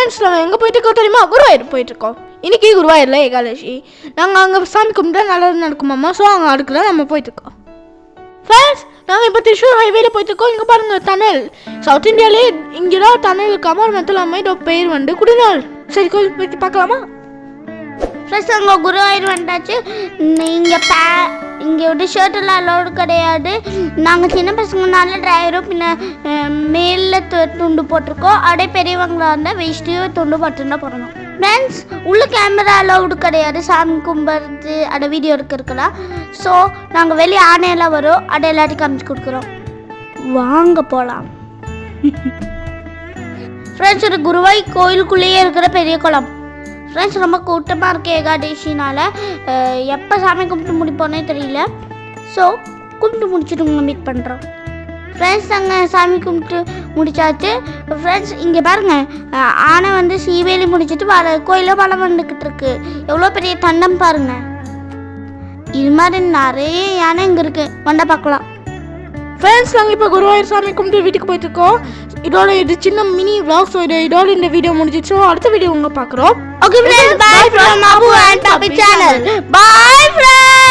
Friends நாங்கள் எங்கே போயிட்டுருக்கோம் தெரியுமா? குருவாயூர் போயிட்டுருக்கோம். இன்றைக்கி குருவாயூரில் ஏகாதசி. நாங்கள் அங்கே சாமி கும்பிட்டா நல்லது நடக்குமாம்மா. ஸோ அங்கே அதுக்கு தான் நம்ம போயிட்டுருக்கோம். ஃப்ரெண்ட்ஸ் நாங்கள் இப்போ திருச்சூர் ஹைவேல போயிட்டுருக்கோம். இங்கே பாருங்கள் டனல். சவுத் இந்தியாவிலே இங்கே தான் டனல் இருக்காமல் ஒரு மெத்தல் அமைதி பேர் வந்து குடிநாள். சரி கோயில் போயிட்டு பார்க்கலாமா? ஃப்ரெண்ட்ஸ் அங்கே குருவாயூர் வந்தாச்சு. இங்கே வந்து ஷர்ட்டெல்லாம் அலோடு கிடையாது. நாங்கள் சின்ன பசங்கனால டிரைவரும் பின்ன மேலே துண்டு போட்டிருக்கோம். அப்படியே பெரியவங்களாக இருந்தால் வேஷ்டியும் துண்டு போட்டுருந்தா போடணும். ஃப்ரெண்ட்ஸ் உள்ள கேமரா அலோடு கிடையாது. சாமி கும்பிட்றது அதை வீடியோ எடுக்கிறதுலாம். ஸோ நாங்கள் வெளியே ஆணையெல்லாம் வரும். அதை எல்லாத்தையும் காமிச்சு கொடுக்குறோம். வாங்க போகலாம். ஃப்ரெண்ட்ஸ் ஒரு குருவாயூர் கோயிலுக்குள்ளேயே இருக்கிற பெரிய குளம். ஃப்ரெண்ட்ஸ் ரொம்ப கூட்டமாக இருக்குது ஏகாதசினால். எப்போ சாமி கும்பிட்டு முடிப்போன்னே தெரியல. ஸோ கும்பிட்டு முடிச்சுட்டு உங்களை மீட் பண்ணுறோம். ஃப்ரெண்ட்ஸ் நாங்கள் சாமி கும்பிட்டு முடிச்சாச்சு. ஃப்ரெண்ட்ஸ் இங்கே பாருங்கள், ஆனை வந்து சீவேலி முடிச்சுட்டு கோயிலில் வளம் வந்துக்கிட்டு இருக்கு. எவ்வளோ பெரிய தண்டம் பாருங்கள். இது மாதிரி நிறைய யானை இங்கே இருக்குது. வந்தால் பார்க்கலாம். ஃப்ரெண்ட்ஸ் நாங்கள் இப்போ குருவாயூர் சாமி கும்பிட்டு வீட்டுக்கு போயிட்டுருக்கோம். இதோட இது சின்ன மினி vlog. ஸோ இதோட இந்த வீடியோ முடிஞ்சிச்சு. அடுத்த வீடியோ உங்களை பார்க்குறோம். Okay friends, by from Abu and Bobby channel. Bye friends.